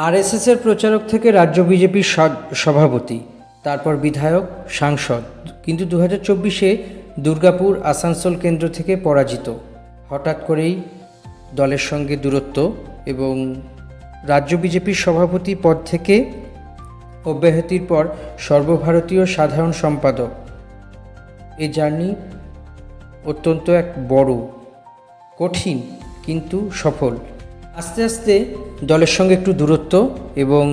আরএসএসের প্রচারক থেকে রাজ্য বিজেপির সভাপতি, তারপর বিধায়ক, সাংসদ, কিন্তু 2024-এ দুর্গাপুর আসানসোল কেন্দ্র থেকে পরাজিত। হঠাৎ করেই দলের সঙ্গে দূরত্ব এবং রাজ্য বিজেপির সভাপতি পদ থেকে অব্যাহতির পর সর্বভারতীয় সাধারণ সম্পাদক। এই জার্নি অত্যন্ত এক বড়, কঠিন কিন্তু সফল। আস্তে আস্তে দলের সঙ্গে একটু দূরত্ব এবং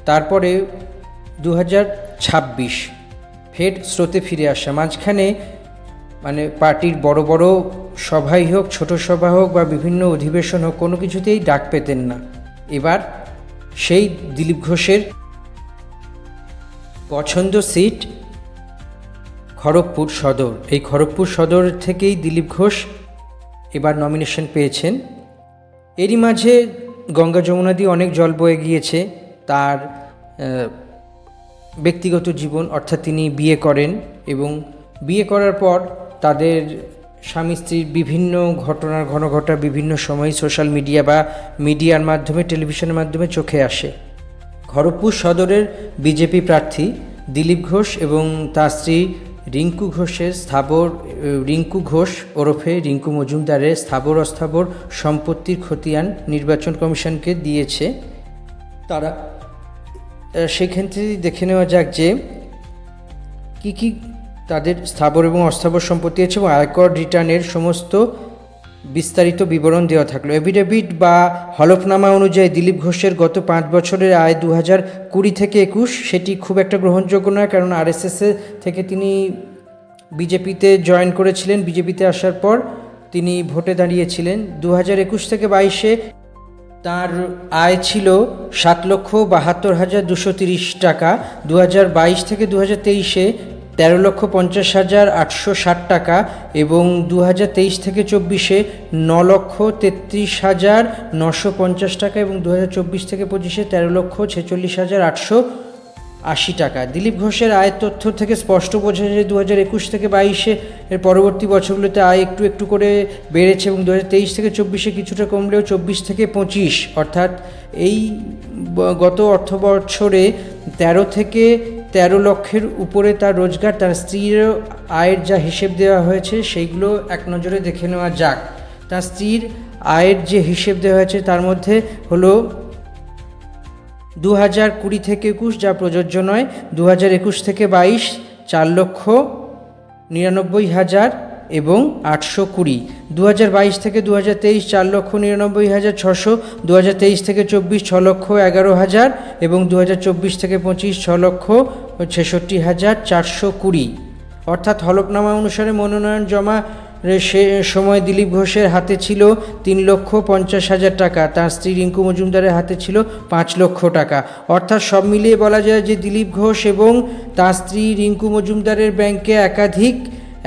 তারপরে 2026 ফের স্রোতে ফিরে আসা। মাঝখানে পার্টির বড় বড় সভাই হোক, ছোট সভা হোক বা বিভিন্ন অধিবেশন হোক, কোনো কিছুতেই ডাক পেতেন না। এবার সেই দিলীপ ঘোষের পছন্দ সিট খড়গপুর সদর, এই খড়গপুর সদর থেকেই দিলীপ ঘোষ এবার নমিনেশন পেয়েছেন। এরই মাঝে গঙ্গা যমুনা দিয়ে অনেক জল বয়ে গিয়েছে তার ব্যক্তিগত জীবন, অর্থাৎ তিনি বিয়ে করেন এবং বিয়ে করার পর তাদের স্বামী স্ত্রীর বিভিন্ন ঘটনার ঘটা বিভিন্ন সময় সোশ্যাল মিডিয়া বা মিডিয়ার মাধ্যমে, টেলিভিশনের মাধ্যমে চোখে আসে। খড়গপুর সদরের বিজেপি প্রার্থী দিলীপ ঘোষ এবং তার স্ত্রী রিঙ্কু ঘোষের রিঙ্কু ঘোষ ওরফে রিঙ্কু মজুমদারের স্থাবর অস্থাবর সম্পত্তির খতিয়ান নির্বাচন কমিশনকে দিয়েছে তারা। সেখান থেকে দেখে নেওয়া যাক যে কী তাদের স্থাবর এবং অস্থাবর সম্পত্তি আছে এবং আয়কর রিটার্নের সমস্ত বিস্তারিত বিবরণ দেওয়া থাকলো। এফিডেভিট বা হলফনামা অনুযায়ী দিলীপ ঘোষের গত 5 বছরের আয় 2020 থেকে 21, সেটি খুব একটা গ্রহণযোগ্য নয়, কারণ আরএসএস থেকে তিনি বিজেপিতে জয়েন করেছিলেন। বিজেপিতে আসার পর তিনি ভোটে দাঁড়িয়েছিলেন। 2021 থেকে 22-এ তার আয় ছিল 7,72,230 টাকা। 2022 থেকে 2023-এ 13,50,860 টাকা এবং 2023 থেকে 24-এ 9,33,950 টাকা এবং 2024 থেকে 25-এ 13,46,880 টাকা। দিলীপ ঘোষের আয়ের তথ্য থেকে স্পষ্ট বোঝা যায় 2021 থেকে 22-এ এর পরবর্তী বছরগুলোতে আয় একটু একটু করে বেড়েছে এবং 2023 থেকে 24-এ কিছুটা কমলেও 24 থেকে 25 অর্থাৎ এই গত অর্থ বছরে 13 থেকে 13 লক্ষের উপরে তার রোজগার। তার স্ত্রীর আয়ের যা হিসেব দেওয়া হয়েছে সেইগুলো এক নজরে দেখে নেওয়া যাক। তার স্ত্রীর আয়ের যে হিসেব দেওয়া হয়েছে তার মধ্যে হলো 2020 থেকে 21 যা প্রযোজ্য নয়, 2021 থেকে 22 4,99,000 এবং 820, 2022 থেকে 2023 4,99,600, 2023 থেকে 24 6,11,000 এবং 2024 থেকে 25 6,66,420। অর্থাৎ হলফনামা অনুসারে মনোনয়ন জমা সে সময় দিলীপ ঘোষের হাতে ছিল 3,50,000 টাকা, তার স্ত্রী রিঙ্কু মজুমদারের হাতে ছিল 5 লক্ষ টাকা। অর্থাৎ সব মিলিয়ে বলা যায় যে দিলীপ ঘোষ এবং তার স্ত্রী রিঙ্কু মজুমদারের ব্যাংকে একাধিক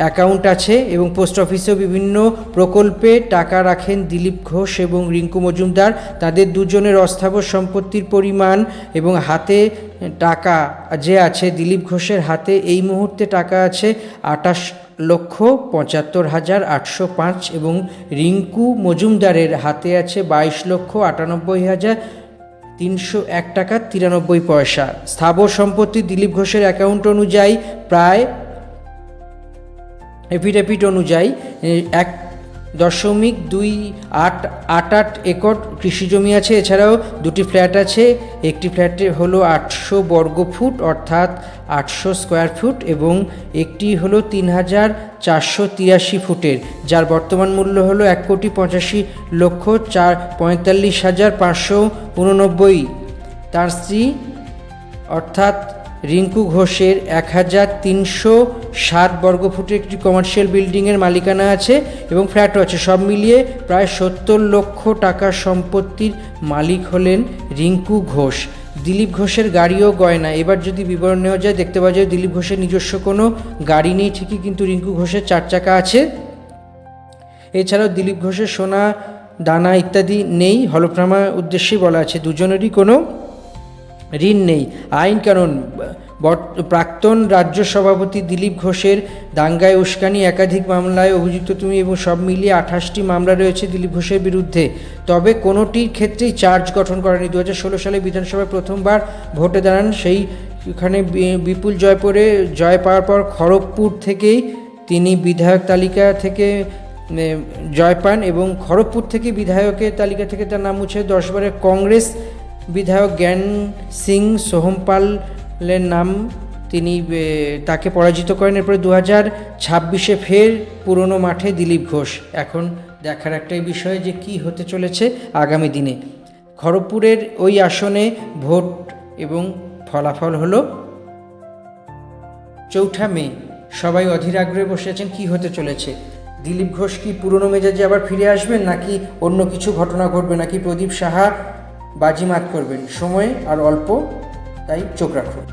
অ্যাকাউন্ট আছে এবং পোস্ট অফিসেও বিভিন্ন প্রকল্পে টাকা রাখেন দিলীপ ঘোষ এবং রিঙ্কু মজুমদার। তাদের দুজনের অস্থাবর সম্পত্তির পরিমাণ এবং হাতে টাকা যে আছে, দিলীপ ঘোষের হাতে এই মুহূর্তে টাকা আছে 28,75,805 এবং রিঙ্কু মজুমদারের হাতে আছে 22,98,301 টাকা 93 পয়সা। স্থাবর সম্পত্তি দিলীপ ঘোষের অ্যাকাউন্ট অনুযায়ী প্রায় এফিডেভিট অনুযায়ী 1.2888 একর কৃষিজমি আছে। এছাড়াও 2টি ফ্ল্যাট আছে। একটি ফ্ল্যাটে হলো 800 বর্গফুট অর্থাৎ 800 স্কোয়ার ফুট এবং একটি হলো 3,483 ফুটের, যার বর্তমান মূল্য হলো 1,45,45,589। তার স্ত্রী অর্থাৎ রিঙ্কু ঘোষের 1,307 বর্গফুটের একটি কমার্শিয়াল বিল্ডিংয়ের মালিকানা আছে এবং ফ্ল্যাটও আছে। সব মিলিয়ে প্রায় 70 লক্ষ টাকার সম্পত্তির মালিক হলেন রিঙ্কু ঘোষ। দিলীপ ঘোষের গাড়ি ও গয়না, এবার যদি বিবরণ নেওয়া যায় দেখতে পাওয়া যায় দিলীপ ঘোষের নিজস্ব কোনো গাড়ি নেই ঠিকই, কিন্তু রিঙ্কু ঘোষের 4 চাকা আছে। এছাড়াও দিলীপ ঘোষের সোনা দানা ইত্যাদি নেই। হলফনামার উদ্দেশ্যেই বলা আছে দুজনেরই কোনো ঋণ নেই। আইন কানুন, প্রাক্তন রাজ্য সভাপতি দিলীপ ঘোষের দাঙ্গায় উস্কানি একাধিক মামলায় অভিযুক্ত তুমি এবং সব মিলিয়ে 28টি মামলা রয়েছে দিলীপ ঘোষের বিরুদ্ধে। তবে কোনোটির ক্ষেত্রেই চার্জ গঠন করেনি। 2016 সালে বিধানসভায় প্রথমবার ভোটে দাঁড়ান, সেইখানে বিপুল জয় পাওয়ার পর খড়গপুর থেকেই তিনি বিধায়ক তালিকা থেকে জয় পান এবং খড়গপুর থেকে বিধায়কের তালিকা থেকে তার নাম মুছে 10বারের কংগ্রেস বিধায়ক জ্ঞান সিং সোহমপালের নাম তাকে পরাজিত করেন। এরপরে 2026 ফের পুরনো মাঠে দিলীপ ঘোষ। এখন দেখার একটাই বিষয় যে কি হতে চলেছে আগামী দিনে। খড়গপুরের ওই আসনে ভোট এবং ফলাফল হলো 4 মে। সবাই অধীর আগ্রহে বসে আছেন কি হতে চলেছে। দিলীপ ঘোষ কি পুরনো মেজাজে আবার ফিরে আসবেন, নাকি অন্য কিছু ঘটনা ঘটবে, নাকি প্রদীপ সাহা বাজিমাত করবেন? সময় আর অল্প, তাই চোখ রাখুন।